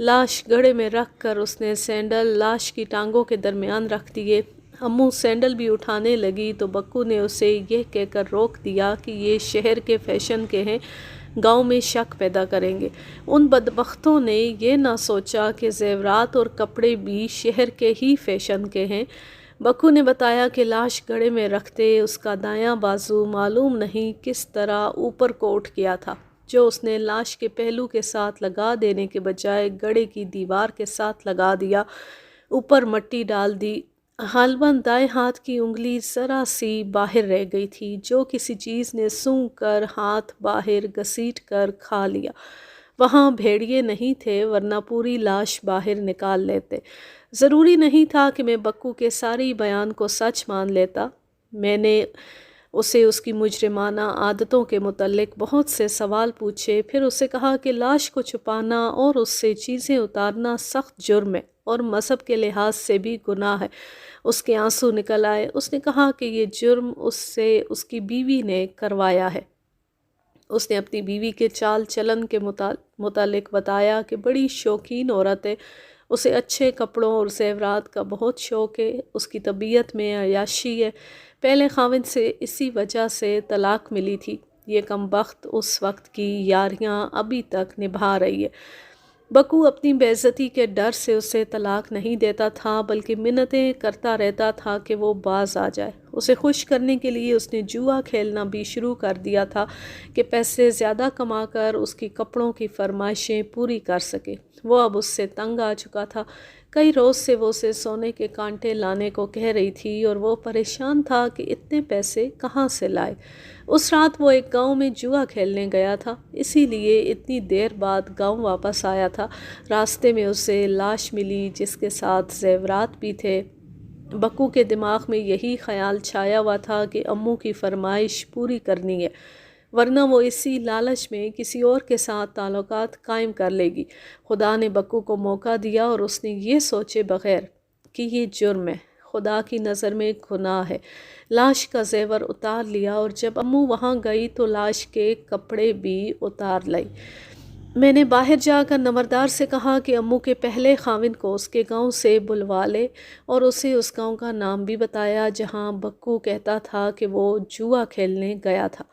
لاش گڑھے میں رکھ کر اس نے سینڈل لاش کی ٹانگوں کے درمیان رکھ دیے۔ امو سینڈل بھی اٹھانے لگی تو بکو نے اسے یہ کہہ کر روک دیا کہ یہ شہر کے فیشن کے ہیں، گاؤں میں شک پیدا کریں گے۔ ان بدبختوں نے یہ نہ سوچا کہ زیورات اور کپڑے بھی شہر کے ہی فیشن کے ہیں۔ بکو نے بتایا کہ لاش گڑھے میں رکھتے اس کا دایاں بازو معلوم نہیں کس طرح اوپر کو اٹھ گیا تھا، جو اس نے لاش کے پہلو کے ساتھ لگا دینے کے بجائے گڑھے کی دیوار کے ساتھ لگا دیا، اوپر مٹی ڈال دی۔ غالباً دائیں ہاتھ کی انگلی ذرا سی باہر رہ گئی تھی، جو کسی چیز نے سونگھ کر ہاتھ باہر گھسیٹ کر کھا لیا۔ وہاں بھیڑیے نہیں تھے ورنہ پوری لاش باہر نکال لیتے۔ ضروری نہیں تھا کہ میں بکو کے ساری بیان کو سچ مان لیتا۔ میں نے اسے اس کی مجرمانہ عادتوں کے متعلق بہت سے سوال پوچھے، پھر اسے کہا کہ لاش کو چھپانا اور اس سے چیزیں اتارنا سخت جرم ہے اور مذہب کے لحاظ سے بھی گناہ ہے۔ اس کے آنسو نکل آئے۔ اس نے کہا کہ یہ جرم اس سے اس کی بیوی نے کروایا ہے۔ اس نے اپنی بیوی کے چال چلن کے متعلق بتایا کہ بڑی شوقین عورت ہے، اسے اچھے کپڑوں اور زیورات کا بہت شوق ہے، اس کی طبیعت میں عیاشی ہے، پہلے خاوند سے اسی وجہ سے طلاق ملی تھی۔ یہ کم بخت اس وقت کی یاریاں ابھی تک نبھا رہی ہے۔ بکو اپنی بے عزتی کے ڈر سے اسے طلاق نہیں دیتا تھا، بلکہ منتیں کرتا رہتا تھا کہ وہ باز آ جائے۔ اسے خوش کرنے کے لیے اس نے جوا کھیلنا بھی شروع کر دیا تھا کہ پیسے زیادہ کما کر اس کی کپڑوں کی فرمائشیں پوری کر سکے۔ وہ اب اس سے تنگ آ چکا تھا۔ کئی روز سے وہ اسے سونے کے کانٹے لانے کو کہہ رہی تھی اور وہ پریشان تھا کہ اتنے پیسے کہاں سے لائے۔ اس رات وہ ایک گاؤں میں جوا کھیلنے گیا تھا، اسی لیے اتنی دیر بعد گاؤں واپس آیا تھا۔ راستے میں اسے لاش ملی جس کے ساتھ زیورات بھی تھے۔ بکو کے دماغ میں یہی خیال چھایا ہوا تھا کہ امو کی فرمائش پوری کرنی ہے، ورنہ وہ اسی لالچ میں کسی اور کے ساتھ تعلقات قائم کر لے گی۔ خدا نے بکو کو موقع دیا اور اس نے یہ سوچے بغیر کہ یہ جرم ہے، خدا کی نظر میں گناہ ہے، لاش کا زیور اتار لیا، اور جب امو وہاں گئی تو لاش کے کپڑے بھی اتار لائی۔ میں نے باہر جا کر نمبردار سے کہا کہ امو کے پہلے خاوند کو اس کے گاؤں سے بلوا لے، اور اسے اس گاؤں کا نام بھی بتایا جہاں بکو کہتا تھا کہ وہ جوا کھیلنے گیا تھا۔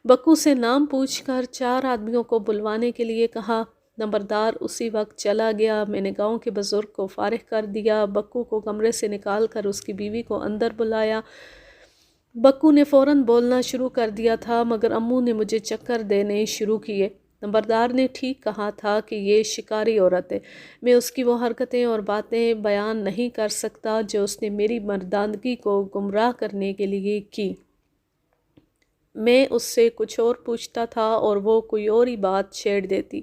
بکو سے نام پوچھ کر 4 آدمیوں کو بلوانے کے لیے کہا۔ نمبردار اسی وقت چلا گیا۔ میں نے گاؤں کے بزرگ کو فارغ کر دیا، بکو کو کمرے سے نکال کر اس کی بیوی کو اندر بلایا۔ بکو نے فوراً بولنا شروع کر دیا تھا، مگر امو نے مجھے چکر دینے شروع کیے۔ نمبردار نے ٹھیک کہا تھا کہ یہ شکاری عورت ہے، میں اس کی وہ حرکتیں اور باتیں بیان نہیں کر سکتا جو اس نے میری مردانگی کو گمراہ کرنے کے لیے کی۔ میں اس سے کچھ اور پوچھتا تھا اور وہ کوئی اور ہی بات چھیڑ دیتی۔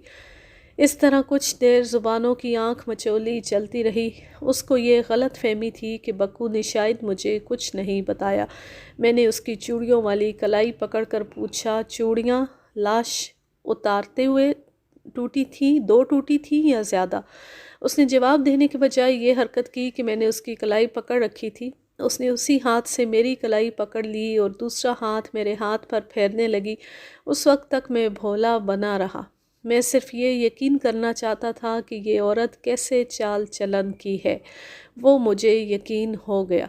اس طرح کچھ دیر زبانوں کی آنکھ مچولی چلتی رہی۔ اس کو یہ غلط فہمی تھی کہ بکو نے شاید مجھے کچھ نہیں بتایا۔ میں نے اس کی چوڑیوں والی کلائی پکڑ کر پوچھا، چوڑیاں لاش اتارتے ہوئے ٹوٹی تھیں، 2 ٹوٹی تھیں یا زیادہ؟ اس نے جواب دینے کے بجائے یہ حرکت کی کہ میں نے اس کی کلائی پکڑ رکھی تھی۔ اس نے اسی ہاتھ سے میری کلائی پکڑ لی اور دوسرا ہاتھ میرے ہاتھ پر پھیرنے لگی۔ اس وقت تک میں بھولا بنا رہا۔ میں صرف یہ یقین کرنا چاہتا تھا کہ یہ عورت کیسے چال چلن کی ہے۔ وہ مجھے یقین ہو گیا۔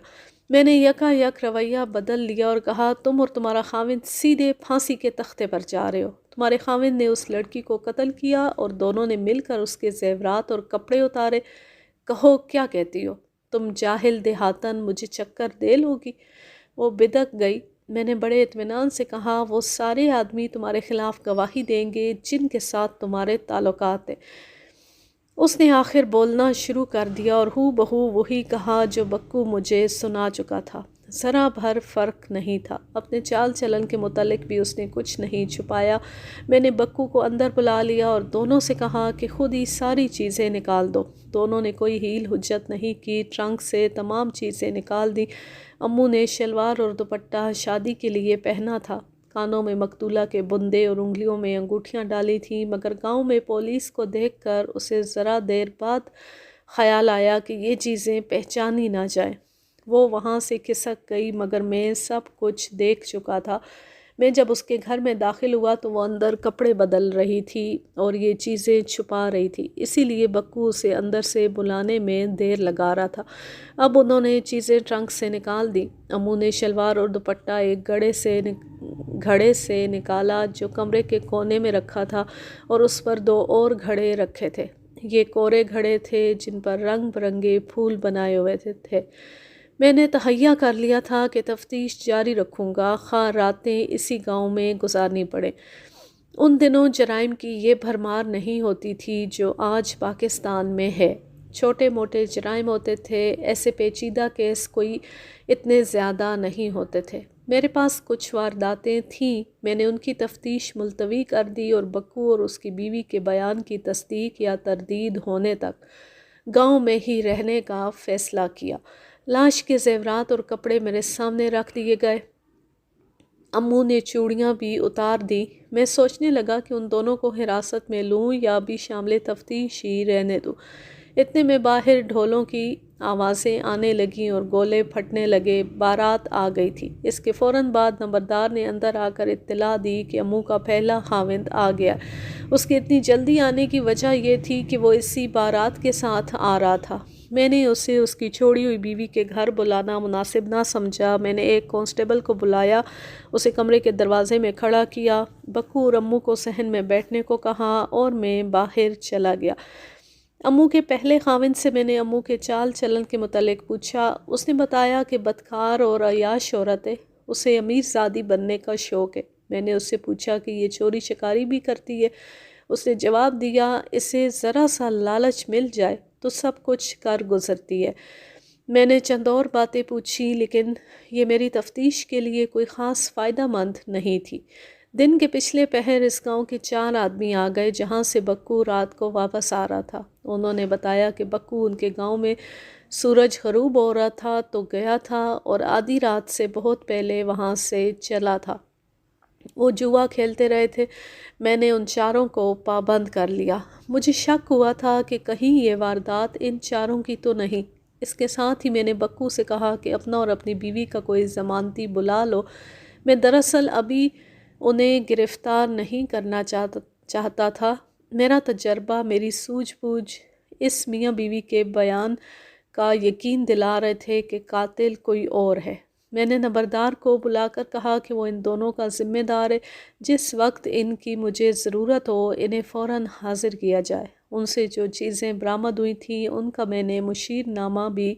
میں نے یکا یک رویہ بدل لیا اور کہا، تم اور تمہارا خاوند سیدھے پھانسی کے تختے پر جا رہے ہو۔ تمہارے خاوند نے اس لڑکی کو قتل کیا اور دونوں نے مل کر اس کے زیورات اور کپڑے اتارے۔ کہو کیا کہتی ہو؟ تم جاہل دیہاتن مجھے چکر دے لوگی؟ وہ بدک گئی۔ میں نے بڑے اطمینان سے کہا، وہ سارے آدمی تمہارے خلاف گواہی دیں گے جن کے ساتھ تمہارے تعلقات ہیں۔ اس نے آخر بولنا شروع کر دیا اور ہو بہو وہی کہا جو بکو مجھے سنا چکا تھا۔ ذرا بھر فرق نہیں تھا۔ اپنے چال چلن کے متعلق بھی اس نے کچھ نہیں چھپایا۔ میں نے بکو کو اندر بلا لیا اور دونوں سے کہا کہ خود ہی ساری چیزیں نکال دو۔ دونوں نے کوئی ہیل حجت نہیں کی، ٹرنک سے تمام چیزیں نکال دی۔ امو نے شلوار اور دوپٹہ شادی کے لیے پہنا تھا، کانوں میں مقتولہ کے بندے اور انگلیوں میں انگوٹھیاں ڈالی تھیں، مگر گاؤں میں پولیس کو دیکھ کر اسے ذرا دیر بعد خیال آیا کہ یہ چیزیں پہچانی نہ جائیں۔ وہ وہاں سے کھسک گئی، مگر میں سب کچھ دیکھ چکا تھا۔ میں جب اس کے گھر میں داخل ہوا تو وہ اندر کپڑے بدل رہی تھی اور یہ چیزیں چھپا رہی تھی، اسی لیے بکو اسے اندر سے بلانے میں دیر لگا رہا تھا۔ اب انہوں نے چیزیں ٹرنک سے نکال دی۔ امو نے شلوار اور دوپٹہ ایک گھڑے سے نکالا جو کمرے کے کونے میں رکھا تھا، اور اس پر 2 اور گھڑے رکھے تھے۔ یہ کورے گھڑے تھے جن پر رنگ برنگے پھول بنائے ہوئے تھے۔ میں نے تہیہ کر لیا تھا کہ تفتیش جاری رکھوں گا، خواہ راتیں اسی گاؤں میں گزارنی پڑے۔ ان دنوں جرائم کی یہ بھرمار نہیں ہوتی تھی جو آج پاکستان میں ہے۔ چھوٹے موٹے جرائم ہوتے تھے، ایسے پیچیدہ کیس کوئی اتنے زیادہ نہیں ہوتے تھے۔ میرے پاس کچھ وارداتیں تھیں، میں نے ان کی تفتیش ملتوی کر دی اور بکو اور اس کی بیوی کے بیان کی تصدیق یا تردید ہونے تک گاؤں میں ہی رہنے کا فیصلہ کیا۔ لاش کے زیورات اور کپڑے میرے سامنے رکھ دیے گئے۔ امو نے چوڑیاں بھی اتار دی۔ میں سوچنے لگا کہ ان دونوں کو حراست میں لوں یا بھی شامل تفتیش ہی رہنے دوں۔ اتنے میں باہر ڈھولوں کی آوازیں آنے لگیں اور گولے پھٹنے لگے۔ بارات آ گئی تھی۔ اس کے فوراً بعد نمبردار نے اندر آ کر اطلاع دی کہ امو کا پہلا خاوند آ گیا۔ اس کی اتنی جلدی آنے کی وجہ یہ تھی کہ وہ اسی بارات کے ساتھ آ رہا تھا۔ میں نے اسے اس کی چھوڑی ہوئی بیوی کے گھر بلانا مناسب نہ سمجھا۔ میں نے ایک کانسٹیبل کو بلایا، اسے کمرے کے دروازے میں کھڑا کیا، بکو اور امو کو صحن میں بیٹھنے کو کہا اور میں باہر چلا گیا۔ امو کے پہلے خاوند سے میں نے امو کے چال چلن کے متعلق پوچھا۔ اس نے بتایا کہ بدکار اور عیاش عورت ہے، اسے امیر زادی بننے کا شوق ہے۔ میں نے اس سے پوچھا کہ یہ چوری شکاری بھی کرتی ہے؟ اس نے جواب دیا، اسے ذرا سا لالچ مل جائے تو سب کچھ کر گزرتی ہے۔ میں نے چند اور باتیں پوچھی لیکن یہ میری تفتیش کے لیے کوئی خاص فائدہ مند نہیں تھی۔ دن کے پچھلے پہر اس گاؤں کے 4 آدمی آ گئے جہاں سے بکو رات کو واپس آ رہا تھا۔ انہوں نے بتایا کہ بکو ان کے گاؤں میں سورج غروب ہو رہا تھا تو گیا تھا اور آدھی رات سے بہت پہلے وہاں سے چلا تھا۔ وہ جوا کھیلتے رہے تھے۔ میں نے ان 4 کو پابند کر لیا۔ مجھے شک ہوا تھا کہ کہیں یہ واردات ان 4 کی تو نہیں۔ اس کے ساتھ ہی میں نے بکو سے کہا کہ اپنا اور اپنی بیوی کا کوئی ضمانتی بلا لو۔ میں دراصل ابھی انہیں گرفتار نہیں کرنا چاہتا تھا۔ میرا تجربہ، میری سوجھ بوجھ اس میاں بیوی کے بیان کا یقین دلا رہے تھے کہ قاتل کوئی اور ہے۔ میں نے نمبردار کو بلا کر کہا کہ وہ ان دونوں کا ذمہ دار ہے، جس وقت ان کی مجھے ضرورت ہو انہیں فوراً حاضر کیا جائے۔ ان سے جو چیزیں برآمد ہوئی تھیں ان کا میں نے مشیر نامہ بھی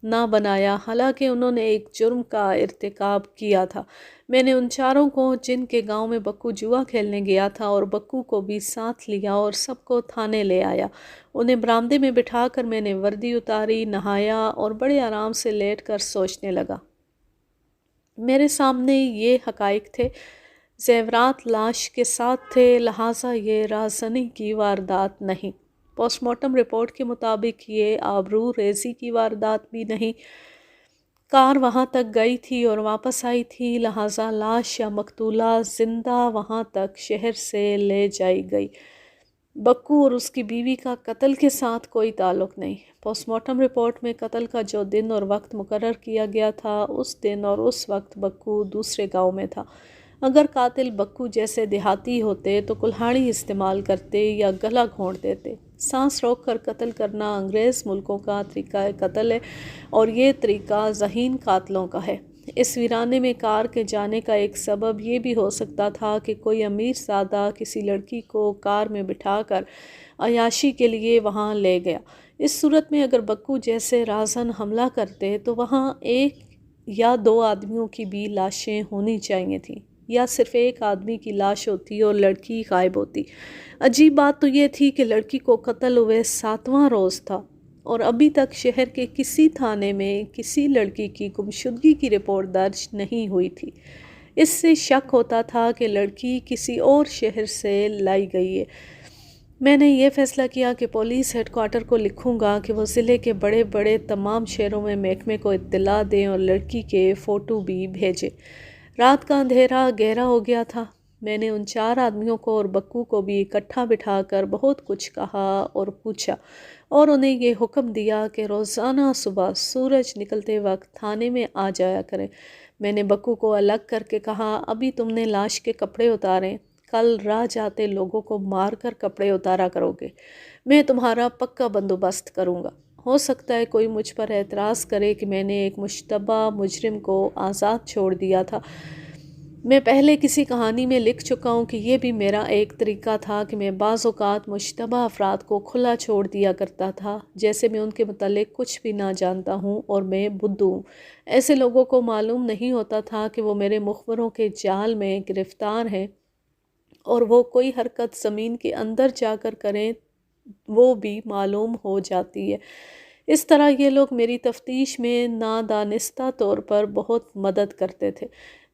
نہ بنایا، حالانکہ انہوں نے ایک جرم کا ارتکاب کیا تھا۔ میں نے ان 4 کو جن کے گاؤں میں بکو جوا کھیلنے گیا تھا اور بکو کو بھی ساتھ لیا اور سب کو تھانے لے آیا۔ انہیں برآمدے میں بٹھا کر میں نے وردی اتاری، نہایا اور بڑے آرام سے لیٹ کر سوچنے لگا۔ میرے سامنے یہ حقائق تھے، زیورات لاش کے ساتھ تھے، لہٰذا یہ رازنی کی واردات نہیں۔ پوسٹ مارٹم رپورٹ کے مطابق یہ آبرو ریزی کی واردات بھی نہیں۔ کار وہاں تک گئی تھی اور واپس آئی تھی، لہٰذا لاش یا مقتولہ زندہ وہاں تک شہر سے لے جائی گئی۔ بکو اور اس کی بیوی کا قتل کے ساتھ کوئی تعلق نہیں۔ پوسٹ مارٹم رپورٹ میں قتل کا جو دن اور وقت مقرر کیا گیا تھا، اس دن اور اس وقت بکو دوسرے گاؤں میں تھا۔ اگر قاتل بکو جیسے دیہاتی ہوتے تو کلہاڑی استعمال کرتے یا گلا گھونٹ دیتے۔ سانس روک کر قتل کرنا انگریز ملکوں کا طریقہ قتل ہے اور یہ طریقہ ذہین قاتلوں کا ہے۔ اس ویرانے میں کار کے جانے کا ایک سبب یہ بھی ہو سکتا تھا کہ کوئی امیر زادہ کسی لڑکی کو کار میں بٹھا کر عیاشی کے لیے وہاں لے گیا۔ اس صورت میں اگر بکو جیسے رازن حملہ کرتے تو وہاں 1 یا 2 آدمیوں کی بھی لاشیں ہونی چاہیے تھیں، یا صرف 1 آدمی کی لاش ہوتی اور لڑکی غائب ہوتی۔ عجیب بات تو یہ تھی کہ لڑکی کو قتل ہوئے 7واں روز تھا اور ابھی تک شہر کے کسی تھانے میں کسی لڑکی کی گمشدگی کی رپورٹ درج نہیں ہوئی تھی۔ اس سے شک ہوتا تھا کہ لڑکی کسی اور شہر سے لائی گئی ہے۔ میں نے یہ فیصلہ کیا کہ پولیس ہیڈ کوارٹر کو لکھوں گا کہ وہ ضلع کے بڑے بڑے تمام شہروں میں محکمے کو اطلاع دیں اور لڑکی کے فوٹو بھی بھیجیں۔ رات کا اندھیرا گہرا ہو گیا تھا۔ میں نے ان 4 آدمیوں کو اور بکو کو بھی اکٹھا بٹھا کر بہت کچھ کہا اور پوچھا اور انہیں یہ حکم دیا کہ روزانہ صبح سورج نکلتے وقت تھانے میں آ جایا کریں۔ میں نے بکو کو الگ کر کے کہا، ابھی تم نے لاش کے کپڑے اتارے، کل راہ جاتے لوگوں کو مار کر کپڑے اتارا کرو گے، میں تمہارا پکا بندوبست کروں گا۔ ہو سکتا ہے کوئی مجھ پر اعتراض کرے کہ میں نے ایک مشتبہ مجرم کو آزاد چھوڑ دیا تھا۔ میں پہلے کسی کہانی میں لکھ چکا ہوں کہ یہ بھی میرا ایک طریقہ تھا کہ میں بعض اوقات مشتبہ افراد کو کھلا چھوڑ دیا کرتا تھا، جیسے میں ان کے متعلق کچھ بھی نہ جانتا ہوں اور میں بدھو ہوں۔ ایسے لوگوں کو معلوم نہیں ہوتا تھا کہ وہ میرے مخبروں کے جال میں گرفتار ہیں، اور وہ کوئی حرکت زمین کے اندر جا کر کریں وہ بھی معلوم ہو جاتی ہے۔ اس طرح یہ لوگ میری تفتیش میں نادانستہ طور پر بہت مدد کرتے تھے۔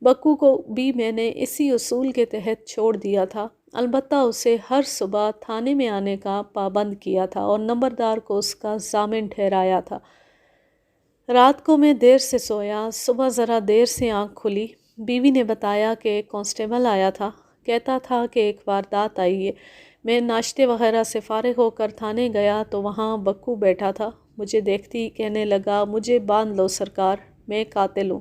بکو کو بھی میں نے اسی اصول کے تحت چھوڑ دیا تھا، البتہ اسے ہر صبح تھانے میں آنے کا پابند کیا تھا اور نمبردار کو اس کا ضامن ٹھہرایا تھا۔ رات کو میں دیر سے سویا، صبح ذرا دیر سے آنکھ کھلی۔ بیوی نے بتایا کہ ایک کانسٹیبل آیا تھا، کہتا تھا کہ ایک واردات آئی ہے۔ میں ناشتے وغیرہ سے فارغ ہو کر تھانے گیا تو وہاں بکو بیٹھا تھا۔ مجھے دیکھتی کہنے لگا، مجھے باندھ لو سرکار، میں قاتل ہوں۔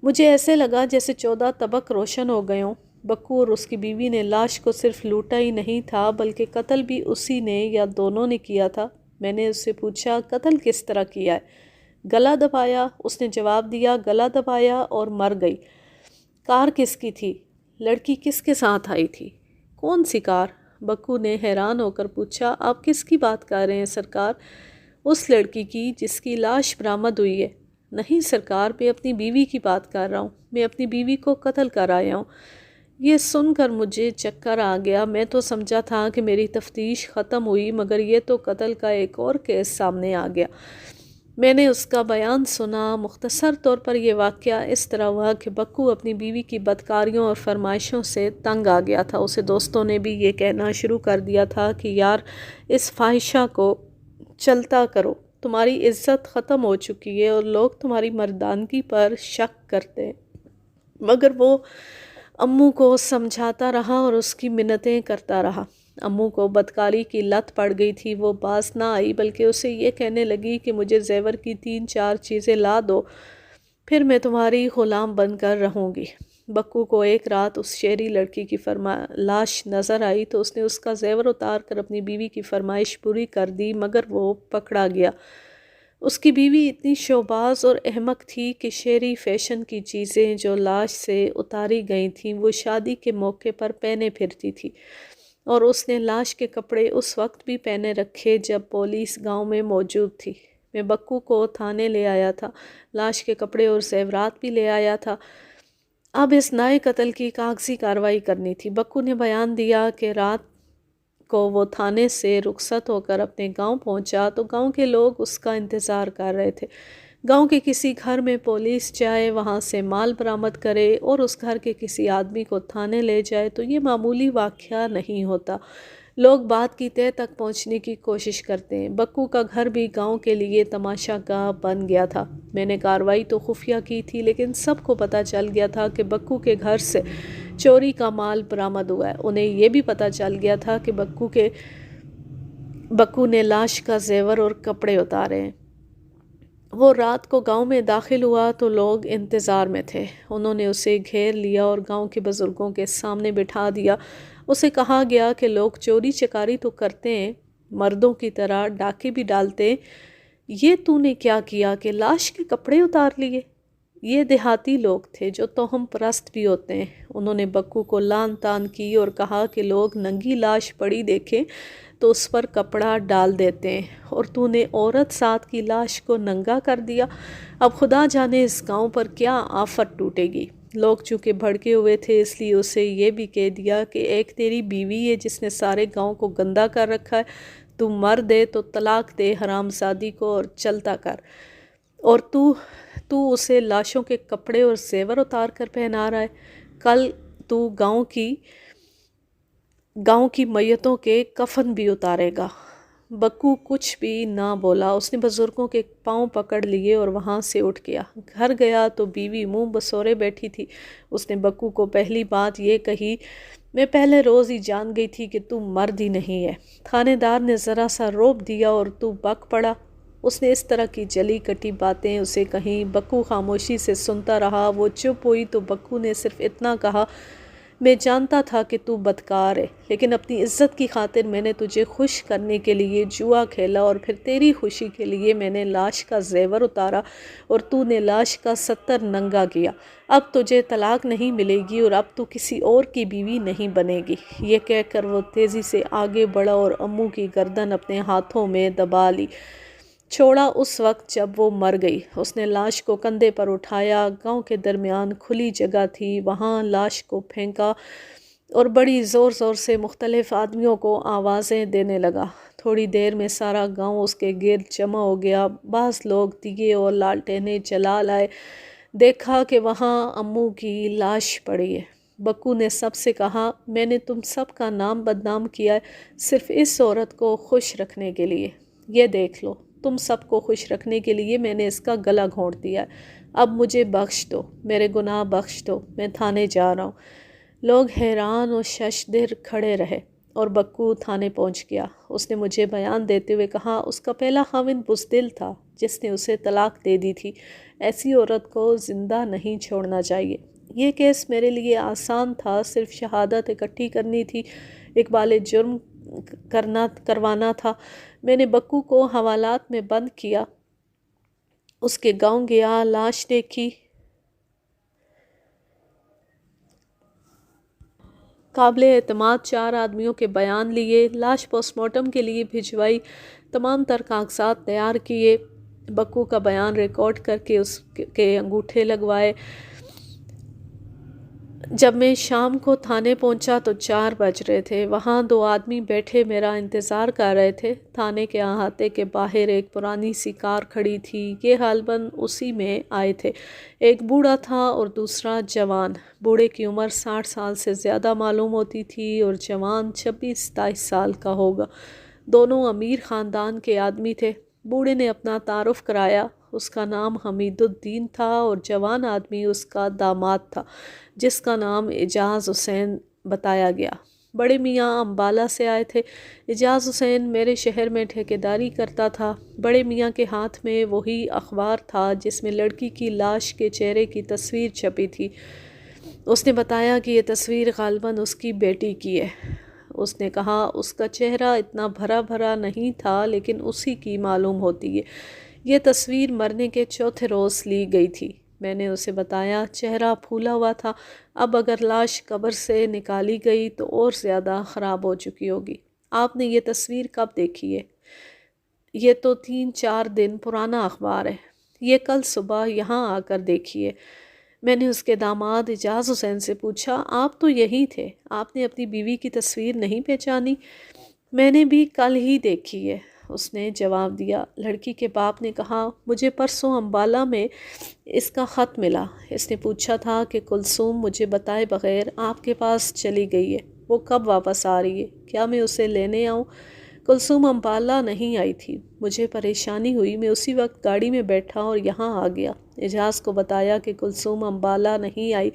مجھے ایسے لگا جیسے 14 طبق روشن ہو گئے ہوں۔ بکو اور اس کی بیوی نے لاش کو صرف لوٹا ہی نہیں تھا بلکہ قتل بھی اسی نے یا دونوں نے کیا تھا۔ میں نے اس سے پوچھا، قتل کس طرح کیا ہے؟ گلا دبایا، اس نے جواب دیا، گلا دبایا اور مر گئی۔ کار کس کی تھی؟ لڑکی کس کے ساتھ آئی تھی؟ کون سی کار؟ بکو نے حیران ہو کر پوچھا، آپ کس کی بات کر رہے ہیں سرکار؟ اس لڑکی کی جس کی لاش برآمد ہوئی ہے۔ نہیں سرکار، میں اپنی بیوی کی بات کر رہا ہوں، میں اپنی بیوی کو قتل کر آیا ہوں۔ یہ سن کر مجھے چکر آ گیا۔ میں تو سمجھا تھا کہ میری تفتیش ختم ہوئی، مگر یہ تو قتل کا ایک اور کیس سامنے آ گیا۔ میں نے اس کا بیان سنا۔ مختصر طور پر یہ واقعہ اس طرح ہوا کہ بکو اپنی بیوی کی بدکاریوں اور فرمائشوں سے تنگ آ گیا تھا۔ اسے دوستوں نے بھی یہ کہنا شروع کر دیا تھا کہ یار اس فاحشہ کو چلتا کرو، تمہاری عزت ختم ہو چکی ہے اور لوگ تمہاری مردانگی پر شک کرتے ہیں۔ مگر وہ امو کو سمجھاتا رہا اور اس کی منتیں کرتا رہا۔ امو کو بدکاری کی لت پڑ گئی تھی۔ وہ باز نہ آئی بلکہ اسے یہ کہنے لگی کہ مجھے زیور کی 3-4 چیزیں لا دو، پھر میں تمہاری غلام بن کر رہوں گی۔ بکو کو ایک رات اس شہری لڑکی کی لاش نظر آئی تو اس نے اس کا زیور اتار کر اپنی بیوی کی فرمائش پوری کر دی، مگر وہ پکڑا گیا۔ اس کی بیوی اتنی شوباز اور احمق تھی کہ شہری فیشن کی چیزیں جو لاش سے اتاری گئی تھیں وہ شادی کے موقع پر پہنے پھرتی تھی، اور اس نے لاش کے کپڑے اس وقت بھی پہنے رکھے جب پولیس گاؤں میں موجود تھی۔ میں بکو کو تھانے لے آیا تھا، لاش کے کپڑے اور زیورات بھی لے آیا تھا۔ اب اس نئے قتل کی کاغذی کارروائی کرنی تھی۔ بکو نے بیان دیا کہ رات کو وہ تھانے سے رخصت ہو کر اپنے گاؤں پہنچا تو گاؤں کے لوگ اس کا انتظار کر رہے تھے۔ گاؤں کے کسی گھر میں پولیس جائے، وہاں سے مال برآمد کرے اور اس گھر کے کسی آدمی کو تھانے لے جائے تو یہ معمولی واقعہ نہیں ہوتا۔ لوگ بات کی تہہ تک پہنچنے کی کوشش کرتے ہیں۔ بکو کا گھر بھی گاؤں کے لیے تماشا گاہ بن گیا تھا۔ میں نے کارروائی تو خفیہ کی تھی لیکن سب کو پتہ چل گیا تھا کہ بکو کے گھر سے چوری کا مال برآمد ہوا ہے۔ انہیں یہ بھی پتہ چل گیا تھا کہ بکو نے لاش کا زیور اور کپڑے اتارے ہیں۔ وہ رات کو گاؤں میں داخل ہوا تو لوگ انتظار میں تھے۔ انہوں نے اسے گھیر لیا اور گاؤں کے بزرگوں کے سامنے بٹھا دیا۔ اسے کہا گیا کہ لوگ چوری چکاری تو کرتے ہیں، مردوں کی طرح ڈاکے بھی ڈالتے ہیں، یہ تو نے کیا کیا کہ لاش کے کپڑے اتار لیے؟ یہ دیہاتی لوگ تھے جو توہم پرست بھی ہوتے ہیں۔ انہوں نے بکو کو لان تان کی اور کہا کہ لوگ ننگی لاش پڑی دیکھیں تو اس پر کپڑا ڈال دیتے ہیں، اور تو نے عورت ساتھ کی لاش کو ننگا کر دیا۔ اب خدا جانے اس گاؤں پر کیا آفت ٹوٹے گی۔ لوگ چونکہ بھڑکے ہوئے تھے اس لیے اسے یہ بھی کہہ دیا کہ ایک تیری بیوی ہے جس نے سارے گاؤں کو گندا کر رکھا ہے، تو مرد ہے تو طلاق دے حرام زادی کو اور چلتا کر، اور تو اسے لاشوں کے کپڑے اور زیور اتار کر پہنا رہا ہے۔ کل تو گاؤں کی میتوں کے کفن بھی اتارے گا۔ بکو کچھ بھی نہ بولا۔ اس نے بزرگوں کے پاؤں پکڑ لیے اور وہاں سے اٹھ گیا۔ گھر گیا تو بیوی منہ بسورے بیٹھی تھی۔ اس نے بکو کو پہلی بات یہ کہی، میں پہلے روز ہی جان گئی تھی کہ تو مرد ہی نہیں ہے۔ تھانے دار نے ذرا سا روب دیا اور تو بک پڑا۔ اس نے اس طرح کی جلی کٹی باتیں اسے کہیں۔ بکو خاموشی سے سنتا رہا۔ وہ چپ ہوئی تو بکو نے صرف اتنا کہا، میں جانتا تھا کہ تو بدکار ہے، لیکن اپنی عزت کی خاطر میں نے تجھے خوش کرنے کے لیے جوا کھیلا، اور پھر تیری خوشی کے لیے میں نے لاش کا زیور اتارا اور تو نے لاش کا 70 ننگا کیا۔ اب تجھے طلاق نہیں ملے گی اور اب تو کسی اور کی بیوی نہیں بنے گی۔ یہ کہہ کر وہ تیزی سے آگے بڑھا اور امو کی گردن اپنے ہاتھوں میں دبا لی۔ چھوڑا اس وقت جب وہ مر گئی۔ اس نے لاش کو کندھے پر اٹھایا۔ گاؤں کے درمیان کھلی جگہ تھی، وہاں لاش کو پھینکا اور بڑی زور زور سے مختلف آدمیوں کو آوازیں دینے لگا۔ تھوڑی دیر میں سارا گاؤں اس کے گرد جمع ہو گیا۔ بعض لوگ دیے اور لالٹینیں جلا لائے۔ دیکھا کہ وہاں امو کی لاش پڑی ہے۔ بکو نے سب سے کہا، میں نے تم سب کا نام بدنام کیا ہے صرف اس عورت کو خوش رکھنے کے لیے۔ یہ دیکھ لو، تم سب کو خوش رکھنے کے لیے میں نے اس کا گلا گھونٹ دیا ہے۔ اب مجھے بخش دو، میرے گناہ بخش دو، میں تھانے جا رہا ہوں۔ لوگ حیران اور ششدر کھڑے رہے اور بکو تھانے پہنچ گیا۔ اس نے مجھے بیان دیتے ہوئے کہا، اس کا پہلا خاوند بزدل تھا جس نے اسے طلاق دے دی تھی۔ ایسی عورت کو زندہ نہیں چھوڑنا چاہیے۔ یہ کیس میرے لیے آسان تھا، صرف شہادت اکٹھی کرنی تھی، اقبال جرم کروانا تھا۔ میں نے بکو کو حوالات میں بند کیا، اس کے گاؤں گیا، لاش دیکھی، قابل اعتماد 4 آدمیوں کے بیان لیے، لاش پوسٹ مارٹم کے لیے بھجوائی، تمام تر کاغذات تیار کیے، بکو کا بیان ریکارڈ کر کے اس کے انگوٹھے لگوائے۔ جب میں شام کو تھانے پہنچا تو 4 بج رہے تھے۔ وہاں 2 آدمی بیٹھے میرا انتظار کر رہے تھے۔ تھانے کے احاطے کے باہر ایک پرانی سی کار کھڑی تھی، یہ غالباً اسی میں آئے تھے۔ ایک بوڑھا تھا اور دوسرا جوان۔ بوڑھے کی عمر 60 سال سے زیادہ معلوم ہوتی تھی اور جوان 26-27 سال کا ہوگا۔ دونوں امیر خاندان کے آدمی تھے۔ بوڑھے نے اپنا تعارف کرایا، اس کا نام حمید الدین تھا اور جوان آدمی اس کا داماد تھا جس کا نام اعجاز حسین بتایا گیا۔ بڑے میاں امبالہ سے آئے تھے۔ اعجاز حسین میرے شہر میں ٹھیکیداری کرتا تھا۔ بڑے میاں کے ہاتھ میں وہی اخبار تھا جس میں لڑکی کی لاش کے چہرے کی تصویر چھپی تھی۔ اس نے بتایا کہ یہ تصویر غالباً اس کی بیٹی کی ہے۔ اس نے کہا اس کا چہرہ اتنا بھرا بھرا نہیں تھا لیکن اسی کی معلوم ہوتی ہے۔ یہ تصویر مرنے کے چوتھے روز لی گئی تھی۔ میں نے اسے بتایا چہرہ پھولا ہوا تھا، اب اگر لاش قبر سے نکالی گئی تو اور زیادہ خراب ہو چکی ہوگی۔ آپ نے یہ تصویر کب دیکھی ہے؟ یہ تو 3-4 دن پرانا اخبار ہے۔ یہ کل صبح یہاں آ کر دیکھیے۔ میں نے اس کے داماد اعجاز حسین سے پوچھا، آپ تو یہی تھے، آپ نے اپنی بیوی کی تصویر نہیں پہچانی؟ میں نے بھی کل ہی دیکھی ہے، اس نے جواب دیا۔ لڑکی کے باپ نے کہا، مجھے پرسوں امبالہ میں اس کا خط ملا۔ اس نے پوچھا تھا کہ کلثوم مجھے بتائے بغیر آپ کے پاس چلی گئی ہے، وہ کب واپس آ رہی ہے؟ کیا میں اسے لینے آؤں؟ کلثوم امبالہ نہیں آئی تھی، مجھے پریشانی ہوئی، میں اسی وقت گاڑی میں بیٹھا اور یہاں آ گیا۔ اعجاز کو بتایا کہ کلثوم امبالہ نہیں آئی،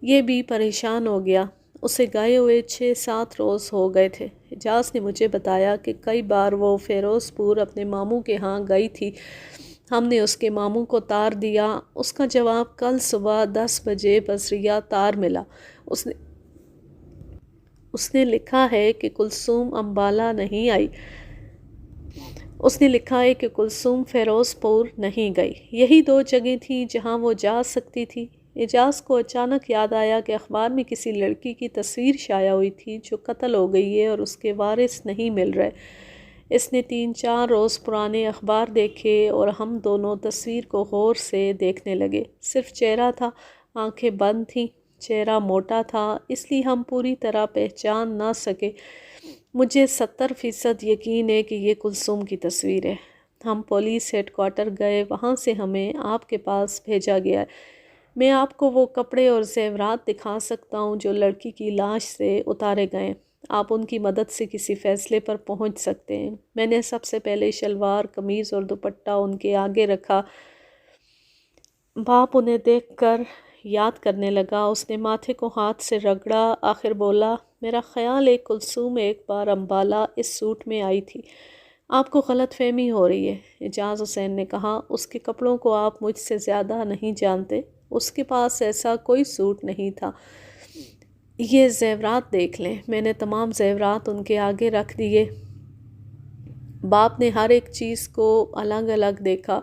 یہ بھی پریشان ہو گیا۔ اسے گئے ہوئے 6-7 روز ہو گئے تھے۔ اعجاز نے مجھے بتایا کہ کئی بار وہ فیروز پور اپنے ماموں کے ہاں گئی تھی۔ ہم نے اس کے ماموں کو تار دیا۔ اس کا جواب کل صبح 10 بجے بصریہ تار ملا۔ اس نے لکھا ہے کہ کلثوم امبالہ نہیں آئی۔ اس نے لکھا ہے کہ کلثوم فیروز پور نہیں گئی۔ یہی 2 جگہیں تھیں جہاں وہ جا سکتی تھی۔ اعجاز کو اچانک یاد آیا کہ اخبار میں کسی لڑکی کی تصویر شائع ہوئی تھی جو قتل ہو گئی ہے اور اس کے وارث نہیں مل رہے۔ اس نے 3-4 روز پرانے اخبار دیکھے اور ہم دونوں تصویر کو غور سے دیکھنے لگے۔ صرف چہرہ تھا، آنکھیں بند تھیں، چہرہ موٹا تھا، اس لیے ہم پوری طرح پہچان نہ سکے۔ مجھے 70% یقین ہے کہ یہ کلثوم کی تصویر ہے۔ ہم پولیس ہیڈ کوارٹر گئے، وہاں سے ہمیں آپ کے پاس بھیجا گیا ہے۔ میں آپ کو وہ کپڑے اور زیورات دکھا سکتا ہوں جو لڑکی کی لاش سے اتارے گئے ہیں۔ آپ ان کی مدد سے کسی فیصلے پر پہنچ سکتے ہیں۔ میں نے سب سے پہلے شلوار، قمیض اور دوپٹہ ان کے آگے رکھا۔ باپ انہیں دیکھ کر یاد کرنے لگا۔ اس نے ماتھے کو ہاتھ سے رگڑا، آخر بولا، میرا خیال ہے کلثوم ایک بار امبالہ اس سوٹ میں آئی تھی۔ آپ کو غلط فہمی ہو رہی ہے، اعجاز حسین نے کہا۔ اس کے کپڑوں کو آپ مجھ سے زیادہ نہیں جانتے، اس کے پاس ایسا کوئی سوٹ نہیں تھا۔ یہ زیورات دیکھ لیں۔ میں نے تمام زیورات ان کے آگے رکھ دیے۔ باپ نے ہر ایک چیز کو الگ الگ دیکھا۔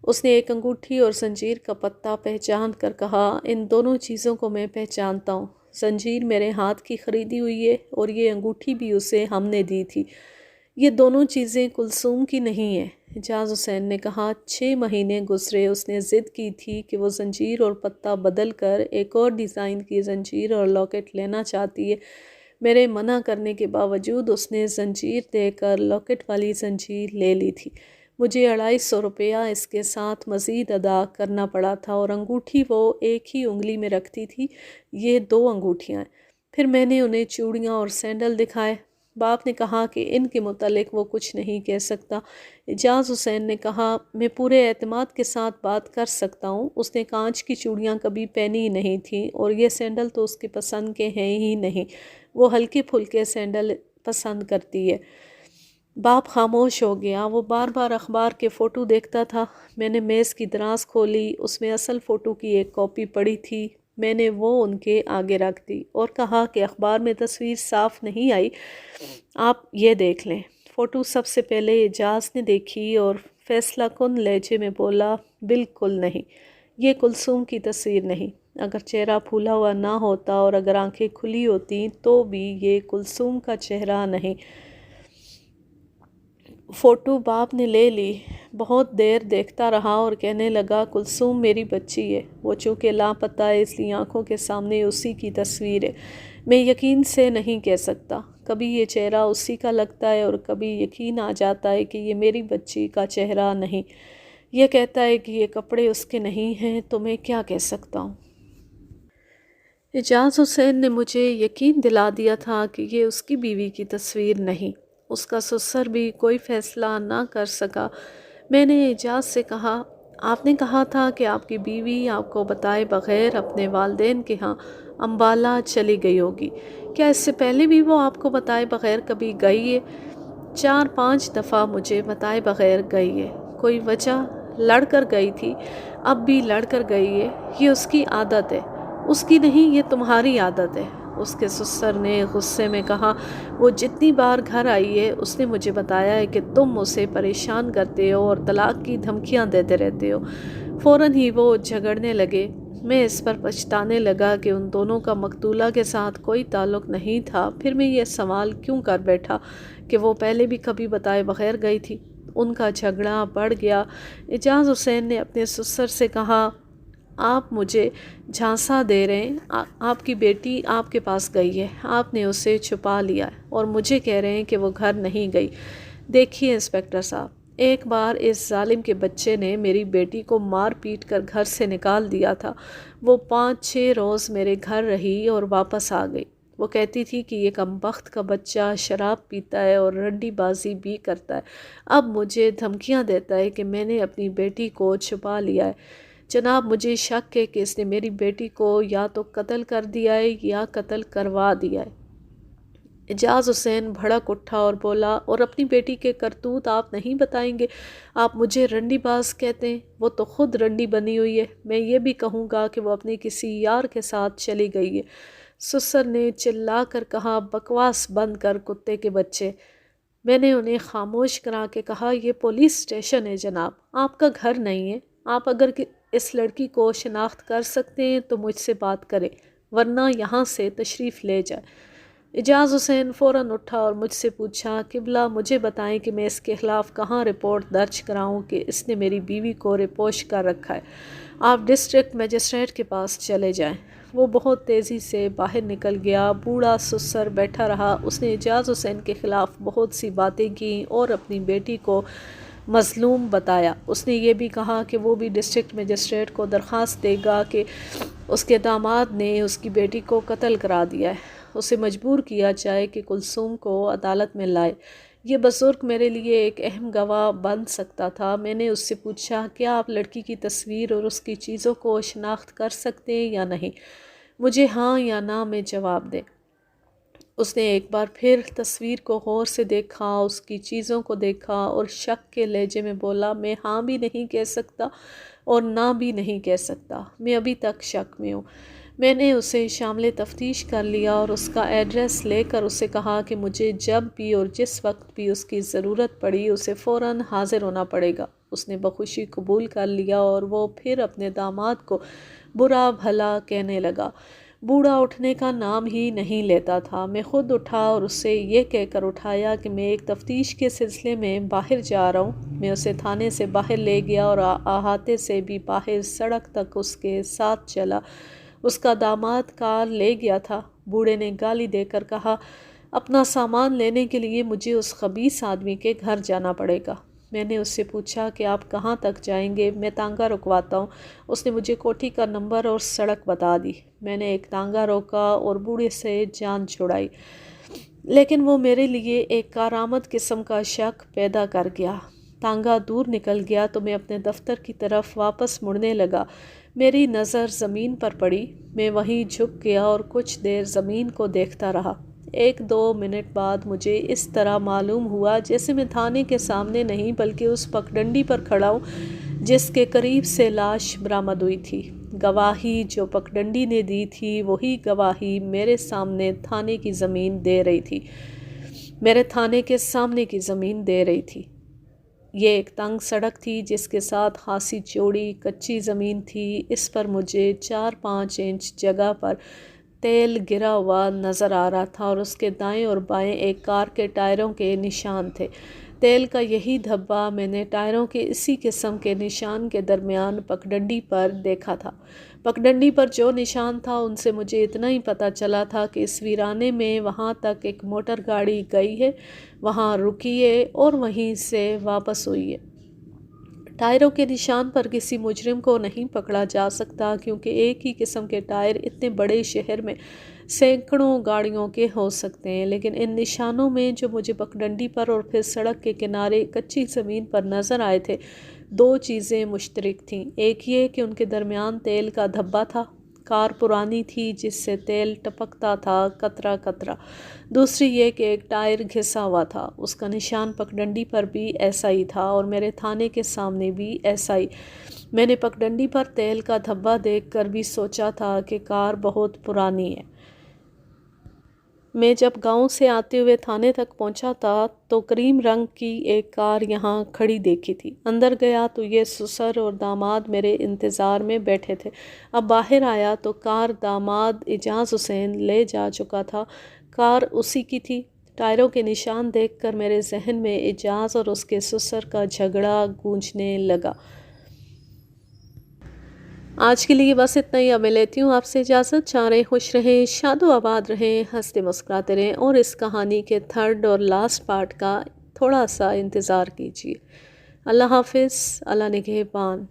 اس نے ایک انگوٹھی اور زنجیر کا پتہ پہچان کر کہا، ان دونوں چیزوں کو میں پہچانتا ہوں۔ زنجیر میرے ہاتھ کی خریدی ہوئی ہے اور یہ انگوٹھی بھی اسے ہم نے دی تھی۔ یہ دونوں چیزیں کلثوم کی نہیں ہیں۔ اعجاز حسین نے کہا، 6 مہینے گزرے، اس نے ضد کی تھی کہ وہ زنجیر اور پتہ بدل کر ایک اور ڈیزائن کی زنجیر اور لاکٹ لینا چاہتی ہے۔ میرے منع کرنے کے باوجود اس نے زنجیر دے کر لاکٹ والی زنجیر لے لی تھی۔ مجھے 250 روپیہ اس کے ساتھ مزید ادا کرنا پڑا تھا اور انگوٹھی وہ ایک ہی انگلی میں رکھتی تھی۔ یہ 2 انگوٹھیاں ہیں۔ پھر میں نے انہیں چوڑیاں اور سینڈل دکھائے۔ باپ نے کہا کہ ان کے متعلق وہ کچھ نہیں کہہ سکتا۔ اعجاز حسین نے کہا، میں پورے اعتماد کے ساتھ بات کر سکتا ہوں۔ اس نے کانچ کی چوڑیاں کبھی پہنی ہی نہیں تھیں اور یہ سینڈل تو اس کے پسند کے ہیں ہی نہیں۔ وہ ہلکے پھلکے سینڈل پسند کرتی ہے۔ باپ خاموش ہو گیا۔ وہ بار بار اخبار کے فوٹو دیکھتا تھا۔ میں نے میز کی دراز کھولی، اس میں اصل فوٹو کی ایک کاپی پڑی تھی۔ میں نے وہ ان کے آگے رکھ دی اور کہا کہ اخبار میں تصویر صاف نہیں آئی، آپ یہ دیکھ لیں۔ فوٹو سب سے پہلے اعجاز نے دیکھی اور فیصلہ کن لہجے میں بولا، بالکل نہیں، یہ کلثوم کی تصویر نہیں۔ اگر چہرہ پھولا ہوا نہ ہوتا اور اگر آنکھیں کھلی ہوتیں تو بھی یہ کلثوم کا چہرہ نہیں۔ فوٹو باپ نے لے لی، بہت دیر دیکھتا رہا اور کہنے لگا، کلثوم میری بچی ہے، وہ چونکہ لاپتہ ہے اس لیے آنکھوں کے سامنے اسی کی تصویر ہے۔ میں یقین سے نہیں کہہ سکتا، کبھی یہ چہرہ اسی کا لگتا ہے اور کبھی یقین آ جاتا ہے کہ یہ میری بچی کا چہرہ نہیں۔ یہ کہتا ہے کہ یہ کپڑے اس کے نہیں ہیں، تو میں کیا کہہ سکتا ہوں؟ اعجاز حسین نے مجھے یقین دلا دیا تھا کہ یہ اس کی بیوی کی تصویر نہیں۔ اس کا سسر بھی کوئی فیصلہ نہ کر سکا۔ میں نے اعجاز سے کہا، آپ نے کہا تھا کہ آپ کی بیوی آپ کو بتائے بغیر اپنے والدین کے ہاں امبالہ چلی گئی ہوگی۔ کیا اس سے پہلے بھی وہ آپ کو بتائے بغیر کبھی گئی ہے؟ 4-5 دفعہ مجھے بتائے بغیر گئی ہے۔ کوئی وجہ؟ لڑ کر گئی تھی، اب بھی لڑ کر گئی ہے۔ یہ اس کی عادت ہے، اس کی نہیں، یہ تمہاری عادت ہے۔ اس کے سسر نے غصے میں کہا، وہ جتنی بار گھر آئی ہے اس نے مجھے بتایا ہے کہ تم اسے پریشان کرتے ہو اور طلاق کی دھمکیاں دیتے رہتے ہو۔ فوراً ہی وہ جھگڑنے لگے۔ میں اس پر پچھتانے لگا کہ ان دونوں کا مقتولہ کے ساتھ کوئی تعلق نہیں تھا۔ پھر میں یہ سوال کیوں کر بیٹھا کہ وہ پہلے بھی کبھی بتائے بغیر گئی تھی۔ ان کا جھگڑا بڑھ گیا۔ اعجاز حسین نے اپنے سسر سے کہا، آپ مجھے جھانسا دے رہے ہیں، آپ کی بیٹی آپ کے پاس گئی ہے، آپ نے اسے چھپا لیا ہے اور مجھے کہہ رہے ہیں کہ وہ گھر نہیں گئی۔ دیکھیے انسپکٹر صاحب، ایک بار اس ظالم کے بچے نے میری بیٹی کو مار پیٹ کر گھر سے نکال دیا تھا۔ وہ 5-6 روز میرے گھر رہی اور واپس آ گئی۔ وہ کہتی تھی کہ یہ کمبخت کا بچہ شراب پیتا ہے اور رنڈی بازی بھی کرتا ہے۔ اب مجھے دھمکیاں دیتا ہے کہ میں نے اپنی بیٹی کو چھپا لیا ہے۔ جناب، مجھے شک ہے کہ اس نے میری بیٹی کو یا تو قتل کر دیا ہے یا قتل کروا دیا ہے۔ اعجاز حسین بھڑک اٹھا اور بولا، اور اپنی بیٹی کے کرتوت آپ نہیں بتائیں گے؟ آپ مجھے رنڈی باز کہتے ہیں، وہ تو خود رنڈی بنی ہوئی ہے۔ میں یہ بھی کہوں گا کہ وہ اپنے کسی یار کے ساتھ چلی گئی ہے۔ سسر نے چلا کر کہا، بکواس بند کر کتے کے بچے۔ میں نے انہیں خاموش کرا کے کہا، یہ پولیس اسٹیشن ہے جناب، آپ کا گھر نہیں ہے۔ آپ اگر اس لڑکی کو شناخت کر سکتے ہیں تو مجھ سے بات کریں، ورنہ یہاں سے تشریف لے جائیں۔ اعجاز حسین فوراً اٹھا اور مجھ سے پوچھا، قبلہ مجھے بتائیں کہ میں اس کے خلاف کہاں رپورٹ درج کراؤں کہ اس نے میری بیوی کو رپوش کر رکھا ہے؟ آپ ڈسٹرکٹ مجسٹریٹ کے پاس چلے جائیں۔ وہ بہت تیزی سے باہر نکل گیا۔ بوڑھا سسر بیٹھا رہا۔ اس نے اعجاز حسین کے خلاف بہت سی باتیں کیں اور اپنی بیٹی کو مظلوم بتایا۔ اس نے یہ بھی کہا کہ وہ بھی ڈسٹرکٹ مجسٹریٹ کو درخواست دے گا کہ اس کے داماد نے اس کی بیٹی کو قتل کرا دیا ہے، اسے مجبور کیا جائے کہ کلثوم کو عدالت میں لائے۔ یہ بزرگ میرے لیے ایک اہم گواہ بن سکتا تھا۔ میں نے اس سے پوچھا، کیا آپ لڑکی کی تصویر اور اس کی چیزوں کو شناخت کر سکتے ہیں یا نہیں؟ مجھے ہاں یا نہ میں جواب دیں۔ اس نے ایک بار پھر تصویر کو غور سے دیکھا، اس کی چیزوں کو دیکھا اور شک کے لہجے میں بولا، میں ہاں بھی نہیں کہہ سکتا اور نہ بھی نہیں کہہ سکتا، میں ابھی تک شک میں ہوں۔ میں نے اسے شامل تفتیش کر لیا اور اس کا ایڈریس لے کر اسے کہا کہ مجھے جب بھی اور جس وقت بھی اس کی ضرورت پڑی اسے فوراً حاضر ہونا پڑے گا۔ اس نے بخوشی قبول کر لیا اور وہ پھر اپنے داماد کو برا بھلا کہنے لگا۔ بوڑھا اٹھنے کا نام ہی نہیں لیتا تھا۔ میں خود اٹھا اور اسے یہ کہہ کر اٹھایا کہ میں ایک تفتیش کے سلسلے میں باہر جا رہا ہوں۔ میں اسے تھانے سے باہر لے گیا اور احاطے سے بھی باہر سڑک تک اس کے ساتھ چلا۔ اس کا داماد کار لے گیا تھا۔ بوڑھے نے گالی دے کر کہا، اپنا سامان لینے کے لیے مجھے اس خبیث آدمی کے گھر جانا پڑے گا۔ میں نے اس سے پوچھا کہ آپ کہاں تک جائیں گے؟ میں تانگا رکواتا ہوں۔ اس نے مجھے کوٹھی کا نمبر اور سڑک بتا دی۔ میں نے ایک تانگا روکا اور بوڑھے سے جان چھڑائی، لیکن وہ میرے لیے ایک کارآمد قسم کا شک پیدا کر گیا۔ تانگا دور نکل گیا تو میں اپنے دفتر کی طرف واپس مڑنے لگا۔ میری نظر زمین پر پڑی۔ میں وہیں جھک گیا اور کچھ دیر زمین کو دیکھتا رہا۔ 1-2 منٹ بعد مجھے اس طرح معلوم ہوا جیسے میں تھانے کے سامنے نہیں بلکہ اس پگڈنڈی پر کھڑا ہوں جس کے قریب سے لاش برآمد ہوئی تھی۔ گواہی جو پگڈنڈی نے دی تھی وہی گواہی میرے سامنے تھانے کی زمین دے رہی تھی، میرے تھانے کے سامنے کی زمین دے رہی تھی۔ یہ ایک تنگ سڑک تھی جس کے ساتھ خاصی چوڑی کچی زمین تھی۔ اس پر مجھے 4-5 انچ جگہ پر تیل گرا ہوا نظر آ رہا تھا اور اس کے دائیں اور بائیں ایک کار کے ٹائروں کے نشان تھے۔ تیل کا یہی دھبا میں نے ٹائروں کے اسی قسم کے نشان کے درمیان پگڈنڈی پر دیکھا تھا۔ پگڈنڈی پر جو نشان تھا ان سے مجھے اتنا ہی پتہ چلا تھا کہ اس ویرانے میں وہاں تک ایک موٹر گاڑی گئی ہے، وہاں رکی ہے اور وہیں سے واپس ہوئی ہے۔ ٹائروں کے نشان پر کسی مجرم کو نہیں پکڑا جا سکتا کیونکہ ایک ہی قسم کے ٹائر اتنے بڑے شہر میں سینکڑوں گاڑیوں کے ہو سکتے ہیں، لیکن ان نشانوں میں جو مجھے پگڈنڈی پر اور پھر سڑک کے کنارے کچی زمین پر نظر آئے تھے 2 چیزیں مشترک تھیں۔ ایک یہ کہ ان کے درمیان تیل کا دھبا تھا، کار پرانی تھی جس سے تیل ٹپکتا تھا قطرہ قطرہ۔ دوسری یہ کہ ایک ٹائر گھسا ہوا تھا، اس کا نشان پگڈنڈی پر بھی ایسا ہی تھا اور میرے تھانے کے سامنے بھی ایسا ہی۔ میں نے پگڈنڈی پر تیل کا دھبا دیکھ کر بھی سوچا تھا کہ کار بہت پرانی ہے۔ میں جب گاؤں سے آتے ہوئے تھانے تک پہنچا تھا تو کریم رنگ کی ایک کار یہاں کھڑی دیکھی تھی۔ اندر گیا تو یہ سسر اور داماد میرے انتظار میں بیٹھے تھے۔ اب باہر آیا تو کار داماد اعجاز حسین لے جا چکا تھا۔ کار اسی کی تھی۔ ٹائروں کے نشان دیکھ کر میرے ذہن میں اعجاز اور اس کے سسر کا جھگڑا گونجنے لگا۔ آج کے لیے بس اتنا ہی۔ اب میں لیتی ہوں آپ سے اجازت۔ چاریں خوش رہیں، شاد و آباد رہیں، ہنستے مسکراتے رہیں اور اس کہانی کے 3rd اور لاسٹ پارٹ کا تھوڑا سا انتظار کیجیے۔ اللہ حافظ، اللہ نگہبان۔